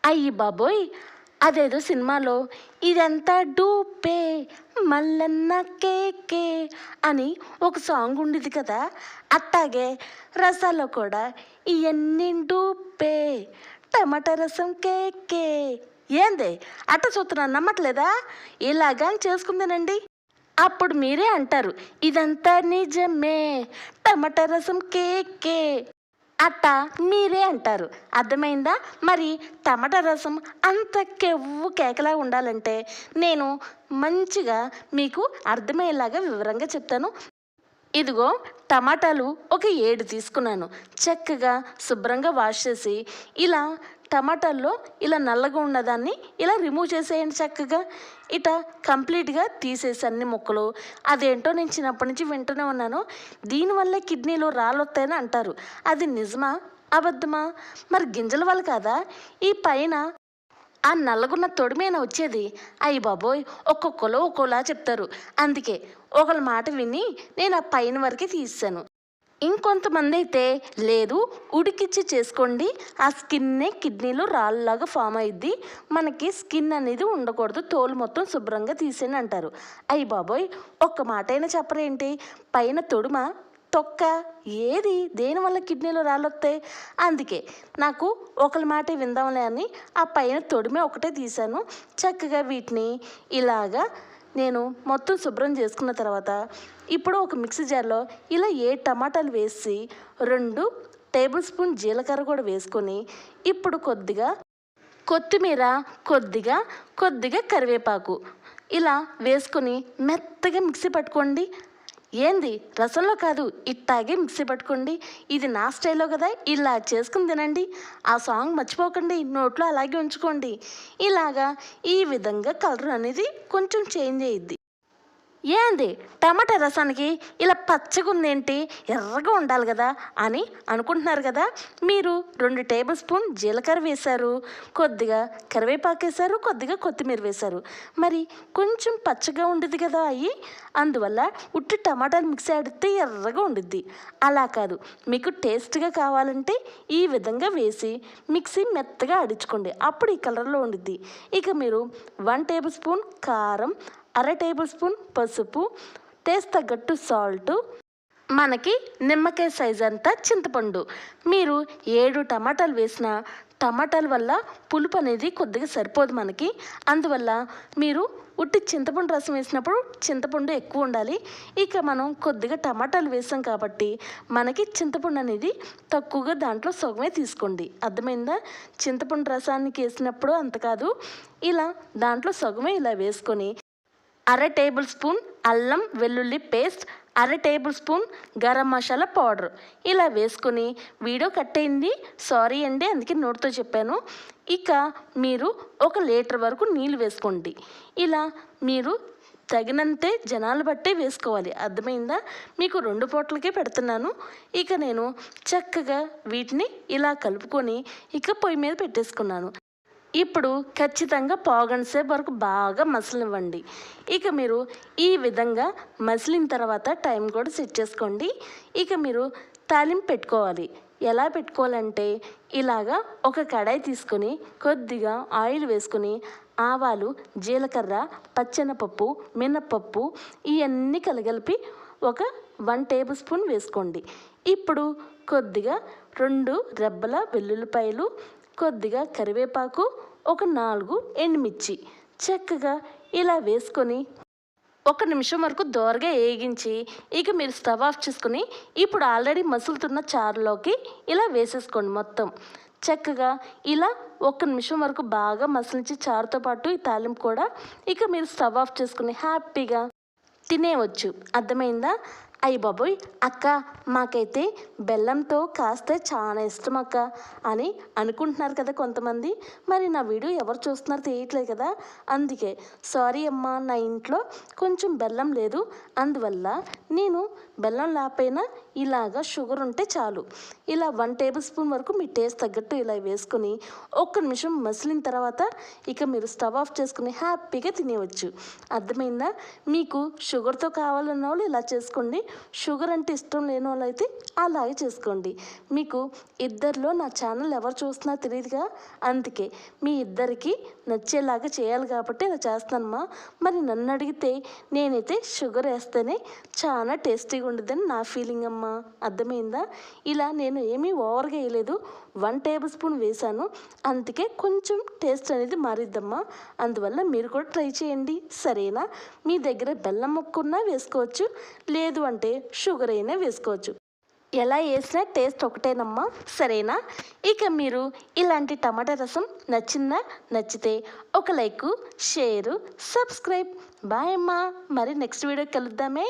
అయ్యి బాబోయ్! అదేదో సినిమాలో ఇదంతా డూపే మల్లన్న కేకే అని ఒక సాంగ్ ఉండేది కదా! అట్టాగే రసాల్లో కూడా ఇయన్నీ డూపే టమాటా రసం కేకే. ఏంది అట్ట చూస్తున్నాను నమ్మట్లేదా? ఇలాగాని చేసుకుందేనండి. అప్పుడు మీరే అంటారు ఇదంతా నిజమే టమాటా రసం కేకే. అట్టా మీరే అంటారు. అర్థమైందా? మరి టమాటా రసం అంత కెవ్వు కేకలా ఉండాలంటే నేను మంచిగా మీకు అర్థమయ్యేలాగా వివరంగా చెప్తాను. ఇదిగో టమాటాలు ఒక 7 తీసుకున్నాను. చక్కగా శుభ్రంగా వాష్ చేసి ఇలా టమాటాల్లో ఇలా నల్లగా ఉన్నదాన్ని ఇలా రిమూవ్ చేసేయండి చక్కగా. ఇట కంప్లీట్గా తీసేసి అన్ని ముక్కలు. అదేంటో నేను చిన్నప్పటి నుంచి వింటూనే ఉన్నాను, దీనివల్లే కిడ్నీలో రాళ్ళు వస్తాయని అంటారు. అది నిజమా అబద్ధమా? మరి గింజల వల్ల కాదా ఈ పైన ఆ నల్లగున్న తొడిమేనా వచ్చేది? అయ్య బాబోయ్! ఒక్కొక్కరు ఒక్కోలా చెప్తారు. అందుకే ఒకళ్ళ మాట విని నేను ఆ పైన వరకే తీసాను. ఇంకొంతమంది అయితే లేదు ఉడికిచ్చి చేసుకోండి, ఆ స్కిన్నే కిడ్నీలో రాళ్ళలాగా ఫామ్ అయ్యిద్ది, మనకి స్కిన్ అనేది ఉండకూడదు, తోలు మొత్తం శుభ్రంగా తీసేయని అంటారు. అయ్య బాబోయ్! ఒక్క మాట అయినా చెప్పరేంటి? పైన తొడుమ తొక్క ఏది దేనివల్ల కిడ్నీలో రాళ్ళొస్తాయి? అందుకే నాకు ఒకళ్ళ మాట విందాంలే అని ఆ పైన తొడిమే ఒకటే తీశాను. చక్కగా వీటిని ఇలాగా నేను మొత్తం శుభ్రం చేసుకున్న తర్వాత ఇప్పుడు ఒక మిక్సీ జార్లో ఇలా 7 టమాటాలు వేసి 2 టేబుల్ స్పూన్ జీలకర్ర కూడా వేసుకొని ఇప్పుడు కొద్దిగా కొత్తిమీర, కొద్దిగా కరివేపాకు ఇలా వేసుకొని మెత్తగా మిక్సీ పట్టుకోండి. ఏంది రసంలో కాదు, ఇట్టాగే మిక్సీ పట్టుకోండి. ఇది నా స్టైల్లో కదా, ఇలా చేసుకుని తినండి. ఆ సాంగ్ మర్చిపోకండి, నోట్లో అలాగే ఉంచుకోండి. ఇలాగా ఈ విధంగా కలర్ అనేది కొంచెం చేంజ్ అయ్యిద్ది. ఏంది టమాటా రసానికి ఇలా పచ్చగా ఉందేంటి, ఎర్రగా ఉండాలి కదా అని అనుకుంటున్నారు కదా. మీరు 2 టేబుల్ స్పూన్ జీలకర్ర వేశారు, కొద్దిగా కరివేపాకు వేశారు, కొద్దిగా కొత్తిమీర వేశారు. మరి కొంచెం పచ్చగా ఉండేది కదా అవి, అందువల్ల ఉట్టి టమాటాలు మిక్సీ ఆడితే ఎర్రగా ఉండిద్ది. అలా కాదు, మీకు టేస్ట్గా కావాలంటే ఈ విధంగా వేసి మిక్సీ మెత్తగా ఆడించుకోండి, అప్పుడు ఈ కలర్లో ఉండిద్ది. ఇక మీరు 1 టేబుల్ స్పూన్ కారం, అర టేబుల్ స్పూన్ పసుపు, టేస్ట్ తగ్గట్టు సాల్టు, మనకి నిమ్మకాయ సైజ్ అంతా చింతపండు. మీరు 7 టమాటాలు వేసిన టమాటాల వల్ల పులుపు అనేది కొద్దిగా సరిపోదు మనకి, అందువల్ల మీరు ఉట్టి చింతపండు రసం వేసినప్పుడు చింతపండు ఎక్కువ ఉండాలి. ఇక మనం కొద్దిగా టమాటాలు వేసాం కాబట్టి మనకి చింతపండు అనేది తక్కువగా దాంట్లో సగమే తీసుకోండి. అర్థమైందా? చింతపండు రసానికి వేసినప్పుడు అంత కాదు, ఇలా దాంట్లో సగమే ఇలా వేసుకొని అర టేబుల్ స్పూన్ అల్లం వెల్లుల్లి పేస్ట్, అర table spoon garam masala powder ఇలా వేసుకొని, వీడియో కట్ అయింది సారీ అండి, అందుకే నోటితో చెప్పాను. ఇక మీరు 1 లీటర్ వరకు నీళ్ళు వేసుకోండి. ఇలా మీరు తగినంతే జనాలు బట్టే వేసుకోవాలి. అర్థమైందా? మీకు 2 పూటలకే పెడుతున్నాను. ఇక నేను చక్కగా వీటిని ఇలా కలుపుకొని ఇక పొయ్యి మీద పెట్టేసుకున్నాను. ఇప్పుడు ఖచ్చితంగా పావుగంట సేపు వరకు బాగా మసలనివ్వండి. ఇక మీరు ఈ విధంగా మసిలిన తర్వాత టైం కూడా సెట్ చేసుకోండి. ఇక మీరు తాలింపు పెట్టుకోవాలి. ఎలా పెట్టుకోవాలంటే ఇలాగా ఒక కడాయి తీసుకొని కొద్దిగా ఆయిల్ వేసుకొని ఆవాలు, జీలకర్ర, పచ్చెనపప్పు, మినప్పప్పు ఇవన్నీ కలగలిపి ఒక 1 టేబుల్ స్పూన్ వేసుకోండి. ఇప్పుడు కొద్దిగా 2 రెబ్బల వెల్లుల్లిపాయలు, కొద్దిగా కరివేపాకు, ఒక 4 ఎండుమిర్చి చక్కగా ఇలా వేసుకొని 1 నిమిషం వరకు దోరగా వేగించి ఇక మీరు స్టవ్ ఆఫ్ చేసుకొని ఇప్పుడు ఆల్రెడీ మసులుతున్న చారులోకి ఇలా వేసేసుకోండి. మొత్తం చక్కగా ఇలా 1 నిమిషం వరకు బాగా మసిలించి చారుతో పాటు ఈ తాలింపు కూడా ఇక మీరు స్టవ్ ఆఫ్ చేసుకుని హ్యాపీగా తినేయవచ్చు. అర్థమైందా? అయ్య బాబోయ్ అక్క, మాకైతే బెల్లంతో కాస్తే చాలా ఇష్టం అక్క అని అనుకుంటున్నారు కదా కొంతమంది. మరి నా వీడియో ఎవరు చూస్తున్నారో తెలియట్లేదు కదా, అందుకే సారీ అమ్మా, నా ఇంట్లో కొంచెం బెల్లం లేదు, అందువల్ల నేను బెల్లం లేకపోయినా ఇలాగా షుగర్ ఉంటే చాలు. ఇలా 1 టేబుల్ స్పూన్ వరకు మీ టేస్ట్ తగ్గట్టు ఇలా వేసుకొని 1 నిమిషం మసిలిన తర్వాత ఇక మీరు స్టవ్ ఆఫ్ చేసుకుని హ్యాపీగా తినేయవచ్చు. అర్థమైందా? మీకు షుగర్తో కావాలన్న వాళ్ళు ఇలా చేసుకోండి, షుగర్ అంటే ఇష్టం లేని వాళ్ళైతే అలాగే చేసుకోండి. మీకు ఇద్దరిలో నా ఛానల్ ఎవరు చూస్తున్నారో తెలియదుగా, అందుకే మీ ఇద్దరికి నచ్చేలాగా చేయాలి కాబట్టి ఇలా చేస్తానమ్మా. మరి నన్ను అడిగితే నేనైతే షుగర్ వేస్తేనే చాలా టేస్టీగా ఉండదని నా ఫీలింగ్ అమ్మా. అర్థమైందా? ఇలా నేను ఏమీ ఓవర్గా వేయలేదు, 1 టేబుల్ స్పూన్ వేసాను, అందుకే కొంచెం టేస్ట్ అనేది మారిద్దమ్మా. అందువల్ల మీరు కూడా ట్రై చేయండి, సరేనా? మీ దగ్గర బెల్లం ముక్క ఉన్నా వేసుకోవచ్చు, లేదు అంటే షుగర్ అయినా వేసుకోవచ్చు. ఎలా వేసినా టేస్ట్ ఒకటేనమ్మా, సరేనా? ఇక మీరు ఇలాంటి టమాటా రసం నచ్చితే ఒక లైక్, షేరు, సబ్స్క్రైబ్. బాయ్ అమ్మా. మరి నెక్స్ట్ వీడియో కలుద్దామే.